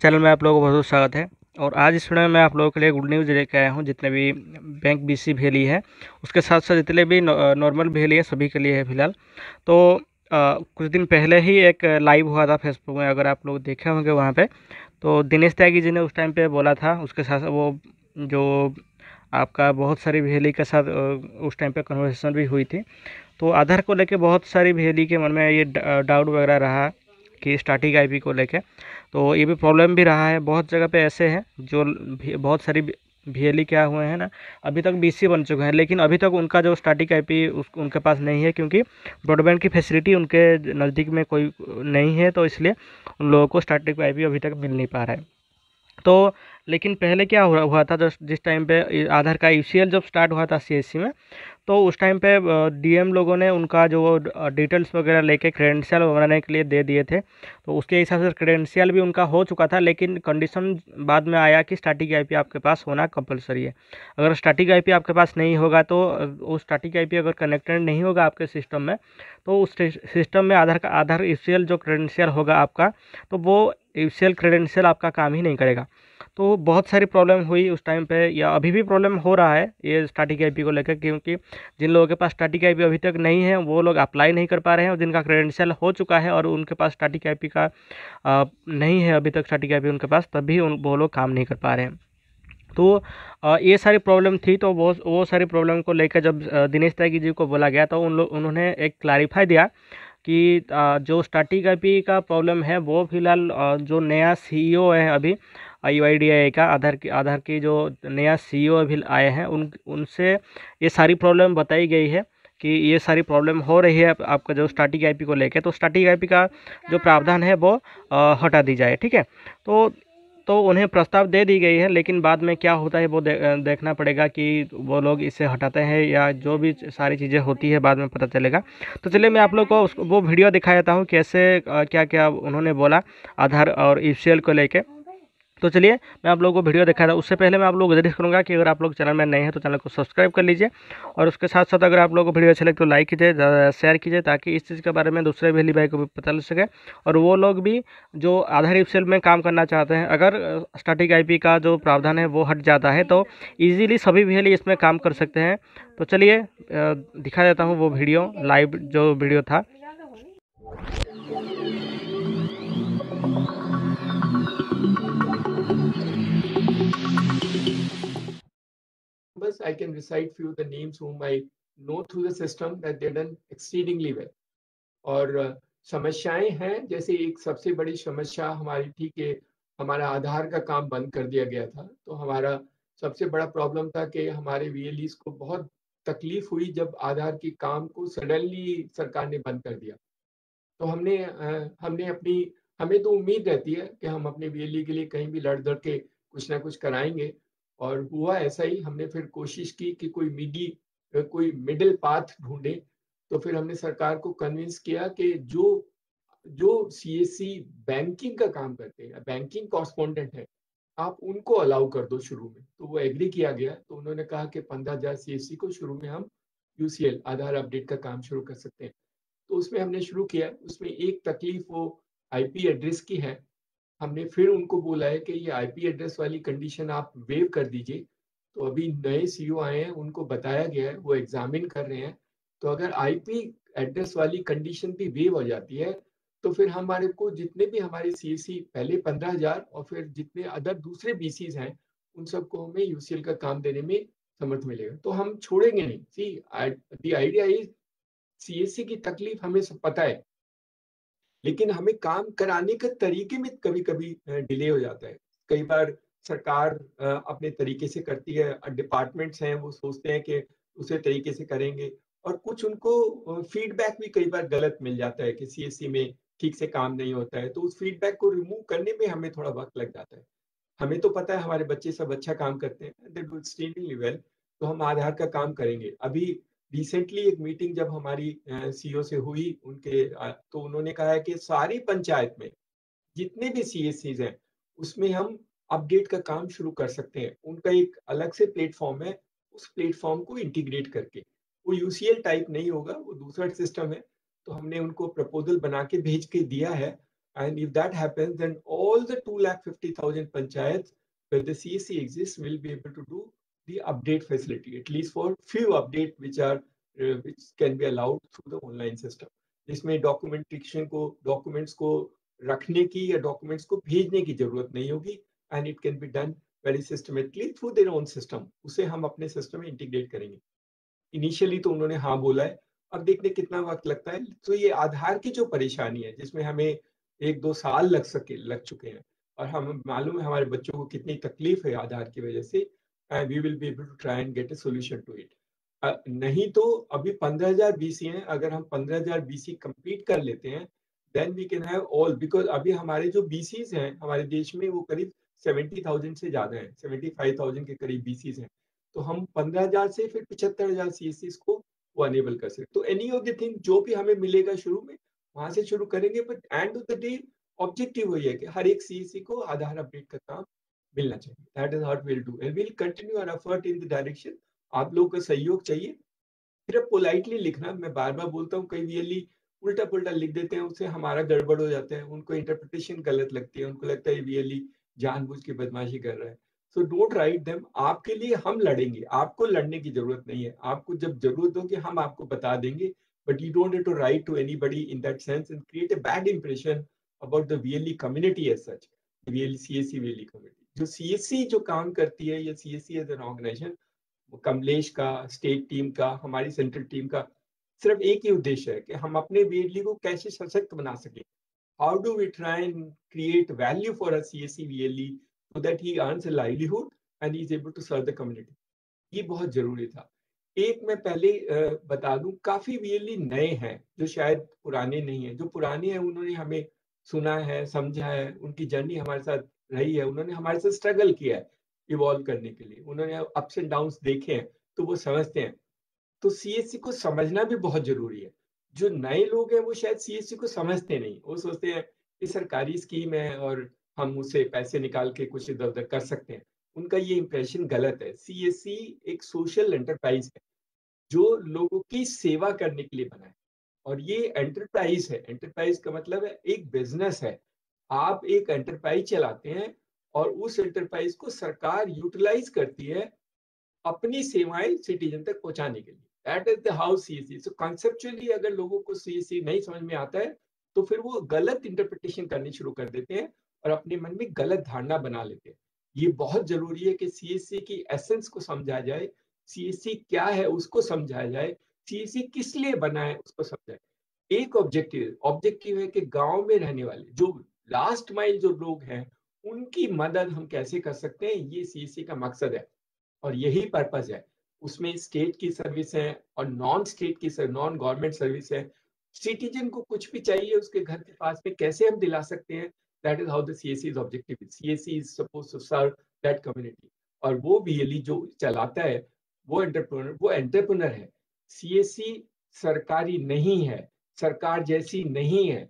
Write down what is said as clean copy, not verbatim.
Channel में आप लोगों को बहुत स्वागत है। और आज इस वीडियो में मैं आप लोगों के लिए गुड न्यूज़ लेके आया हूँ। जितने भी बैंक बीसी भेली है उसके साथ साथ जितने भी नॉर्मल भेली है सभी के लिए है फिलहाल। तो कुछ दिन पहले ही एक लाइव हुआ था फेसबुक में, अगर आप लोग देखे होंगे वहाँ पे। तो दिनेश त्यागी जी ने उस टाइम पे बोला था, उसके साथ वो जो आपका बहुत सारी भेली के साथ उस टाइम पे कन्वर्सेशन भी हुई थी। तो आधार को लेके बहुत सारी भेली के मन में ये डाउट वगैरह रहा कि स्टैटिक आईपी को लेके। तो ये भी प्रॉब्लम भी रहा है। बहुत जगह पे ऐसे हैं जो बहुत सारी VLE क्या हुए हैं ना, अभी तक BC बन चुके हैं, लेकिन अभी तक उनका जो स्टैटिक आईपी उनके पास नहीं है, क्योंकि ब्रॉडबैंड की फैसिलिटी उनके नज़दीक में कोई नहीं है। तो इसलिए उन लोगों को स्टैटिक आईपी अभी तक मिल नहीं पा रहा है। तो लेकिन पहले क्या हुआ था, जिस टाइम पे आधार का UCL जब स्टार्ट हुआ था CSC में, तो उस टाइम पे DM लोगों ने उनका जो डिटेल्स वगैरह लेके क्रेडेंशियल बनाने के लिए दे दिए थे। तो उसके हिसाब से क्रेडेंशियल भी उनका हो चुका था, लेकिन कंडीशन बाद में आया कि स्टैटिक आईपी आपके पास होना कंपलसरी है। अगर स्टैटिक आईपी आपके पास नहीं होगा तो वो स्टैटिक आईपी अगर कनेक्टेड नहीं होगा आपके सिस्टम में, तो उस सिस्टम में आधार UCL जो क्रेडेंशियल होगा आपका, तो वो UCL क्रेडेंशियल आपका काम ही नहीं करेगा। तो बहुत सारी प्रॉब्लम हुई उस टाइम पे, या अभी भी प्रॉब्लम हो रहा है ये स्टैटिक आईपी को लेकर, क्योंकि जिन लोगों के पास स्टैटिक आईपी अभी तक नहीं है वो लोग अप्लाई नहीं कर पा रहे हैं, और जिनका क्रेडेंशियल हो चुका है और उनके पास स्टैटिक आईपी का नहीं है अभी तक स्टैटिक आईपी उनके पास, तब भी वो लोग काम नहीं कर पा रहे हैं। तो ये सारी प्रॉब्लम थी। तो वो सारी प्रॉब्लम को लेकर जब दिनेश त्यागी जी को बोला गया, तो उन्होंने एक क्लैरिफाई दिया कि जो स्टैटिक आईपी का प्रॉब्लम है वो फिलहाल जो नया CEO है अभी UIDAI का, आधार की जो नया CEO अभी आए हैं उनसे ये सारी प्रॉब्लम बताई गई है कि ये सारी प्रॉब्लम हो रही है आपका जो स्टैटिक आईपी को लेके। तो स्टैटिक आईपी का जो प्रावधान है वो हटा दी जाए, ठीक है। तो उन्हें प्रस्ताव दे दी गई है, लेकिन बाद में क्या होता है वो देखना पड़ेगा कि वो लोग इसे हटाते हैं या जो भी सारी चीज़ें होती है बाद में पता चलेगा। तो चलिए मैं आप लोग को वो वीडियो दिखा देता हूँ कैसे क्या क्या उन्होंने बोला आधार और UCL को लेके। तो चलिए मैं आप लोगों को वीडियो दिखा रहा हूँ। उससे पहले मैं आप लोगों को सजेस्ट करूँगा कि अगर आप लोग चैनल में नए हैं तो चैनल को सब्सक्राइब कर लीजिए, और उसके साथ साथ अगर आप लोगों को वीडियो अच्छा लगे तो लाइक कीजिए, शेयर कीजिए, ताकि इस चीज़ के बारे में दूसरे भेली भाई को भी पता लग सके, और वो लोग भी जो आधार UCL में काम करना चाहते हैं, अगर स्टैटिक आईपी का जो प्रावधान है वो हट जाता है तो ईजिली सभी भेली इसमें काम कर सकते हैं। तो चलिए दिखा देता हूँ वो वीडियो, लाइव जो वीडियो था। Numbers, I can recite few of the names whom I know through the system that they've done exceedingly well. और समस्याएं हैं, जैसे एक सबसे बड़ी समस्या हमारी थी कि हमारा आधार का काम बंद कर दिया गया था। तो हमारा सबसे बड़ा प्रॉब्लम था कि हमारे VLEs को बहुत तकलीफ हुई जब आधार की काम को सडनली सरकार ने बंद कर दिया। तो हमें तो उम्मीद रहती है कि हम अपने VLE के लिए कहीं भी लड़ दड़ के कुछ ना कुछ कराएंगे, और हुआ ऐसा ही। हमने फिर कोशिश की कि कोई मिडिल पाथ ढूंढे। तो फिर हमने सरकार को कन्विंस किया कि जो जो CSC बैंकिंग का काम करते हैं, बैंकिंग कॉरस्पॉन्डेंट है, आप उनको अलाउ कर दो शुरू में। तो वो एग्री किया गया। तो उन्होंने कहा कि 15,000 CSC को शुरू में हम UCL आधार अपडेट का काम शुरू कर सकते हैं। तो उसमें हमने शुरू किया। उसमें एक तकलीफ वो IP एड्रेस की है। हमने फिर उनको बोला है कि ये IP एड्रेस वाली कंडीशन आप वेव कर दीजिए। तो अभी नए CEO आए हैं, उनको बताया गया है, वो एग्जामिन कर रहे हैं। तो अगर IP एड्रेस वाली कंडीशन भी वेव हो जाती है, तो फिर हमारे को जितने भी हमारे CSC पहले 15,000 और फिर जितने अदर दूसरे BCs हैं, उन सबको हमें UCL का काम देने में समर्थ मिलेगा। तो हम छोड़ेंगे नहीं। See the idea is, CSC की तकलीफ हमें सब पता है, लेकिन हमें काम कराने के तरीके में कभी कभी डिले हो जाता है। कई बार सरकार अपने तरीके से करती है, डिपार्टमेंट्स हैं वो सोचते हैं कि दूसरे तरीके से करेंगे, और कुछ उनको फीडबैक भी कई बार गलत मिल जाता है कि CSC में ठीक से काम नहीं होता है। तो उस फीडबैक को रिमूव करने में हमें थोड़ा वक्त लग जाता है। हमें तो पता है हमारे बच्चे सब अच्छा काम करते हैं, दे डू एक्सट्रीमली वेल। तो हम आधार का काम करेंगे। अभी रिसेंटली एक मीटिंग जब हमारी CEO से हुई उनके, तो उन्होंने कहा है कि सारी पंचायत में जितने भी CSCs हैं उसमें हम अपडेट का काम शुरू कर सकते हैं। उनका एक अलग से प्लेटफॉर्म है, उस प्लेटफॉर्म को इंटीग्रेट करके। वो UCL टाइप नहीं होगा, वो दूसरा सिस्टम है। तो हमने उनको प्रपोजल बना के भेज के दिया है। And if that happens, then all the 250,000 panchayats where the CSC exists will be able to do the update facility, at least for few updates which can be allowed through the online system. जिसमें documents को रखने की या documents को भेजने की जरूरत नहीं होगी, and it can be done very systematically through their own system. उसे हम अपने सिस्टम में इंटीग्रेट करेंगे. इनिशियली तो उन्होंने हाँ बोला है, अब देखने कितना वक्त लगता है. तो ये आधार की जो परेशानी है, जिसमें हमें 1-2 साल लग चुके हैं, और हमें मालूम है हमारे बच्चों को कितनी तकलीफ है आधार की वजह से, and we will be able to try and get a solution to it. नहीं तो अभी 15,000 बीसी हैं, अगर हम 15,000 बीसी कंप्लीट कर लेते हैं, then we can have all, because अभी हमारे जो बीसीज हैं हमारे देश में वो करीब 70,000 से ज्यादा है, 75,000 के करीब बीसीज हैं. तो हम 15,000 से फिर 75,000 सीएससी को वो अनेबल कर सकते. तो एनी ऑफ द थिंग जो भी हमें मिलेगा शुरू में, वहां से शुरू करेंगे, but end of the day objective वही है कि हर एक सीएससी को आधार अपडेट का काम मिलना चाहिए. That is what will do, and will continue our effort in the direction. आप लोगों का सहयोग चाहिए. सिर्फ पोलाइटली लिखना, मैं बार बार बोलता हूँ, कई वीएलई उल्टा पुल्टा लिख देते हैं, उससे हमारा गड़बड़ हो जाता है, उनको इंटरप्रिटेशन गलत लगती है, उनको लगता है वीएलई जानबूझ के बदमाशी कर रहा है. So don't write them. आपके लिए हम लड़ेंगे, आपको लड़ने की जरूरत नहीं है. आपको जब जरूरत होगी हम आपको बता देंगे, but you don't have to write to anybody in that sense and create a bad impression about the VLE community as such. VLE CSC VLE community, जो सीएससी जो काम करती है, या CSC as an organisation, Kamlesh का, state team का, हमारी central team का सिर्फ एक ही उद्देश्य है कि हम अपने वीएलई को कैसे सशक्त बना सके. How do we try and create value for a CSC VLE so that he earns a livelihood and he is able to serve the community. ये बहुत जरूरी था. एक मैं पहले बता दूं, काफी वीएलई नए हैं जो शायद पुराने नहीं है. जो पुराने हैं उन्होंने हमें सुना है, समझा है, उनकी जर्नी हमारे साथ रही है, उन्होंने हमारे साथ स्ट्रगल किया है इवॉल्व करने के लिए, उन्होंने अप्स एंड डाउन्स देखे हैं, तो वो समझते हैं. तो सीएससी को समझना भी बहुत जरूरी है. जो नए लोग हैं वो शायद सीएससी को समझते नहीं, वो सोचते हैं कि सरकारी स्कीम है और हम उससे पैसे निकाल के कुछ इधर उधर कर सकते हैं. उनका ये इंप्रेशन गलत है. सीएससी एक सोशल एंटरप्राइज है जो लोगों की सेवा करने के लिए बना है, और ये एंटरप्राइज है. एंटरप्राइज का मतलब है एक बिजनेस है. आप एक एंटरप्राइज चलाते हैं और उस एंटरप्राइज को सरकार यूटिलाइज करती है अपनी सेवाएं सिटीजन तक पहुंचाने के लिए. That is the how CSC. So conceptually अगर लोगों को सीएससी नहीं समझ में आता है, तो फिर वो गलत इंटरप्रिटेशन करनी शुरू कर देते हैं और अपने मन में गलत धारणा बना लेते हैं. ये बहुत जरूरी है कि सीएससी की एसेंस को समझा जाए, सीएससी क्या है उसको समझाया जाए, सीएससी किस लिए बना है उसको समझाए. एक ऑब्जेक्टिव है कि गांव में रहने वाले जो लास्ट माइल जो लोग हैं, उनकी मदद हम कैसे कर सकते हैं, ये सीएससी का मकसद है और यही पर्पज है. उसमें स्टेट की सर्विस है और नॉन गवर्नमेंट सर्विस है. सिटीजन को कुछ भी चाहिए उसके घर के पास में कैसे हम दिला सकते हैं. That is how the CSC is objective. CSC is suppose to serve that community. और वो बीएलई जो चलाता है वो एंटरप्रेन्योर है. सीएससी सरकारी नहीं है, सरकार जैसी नहीं है.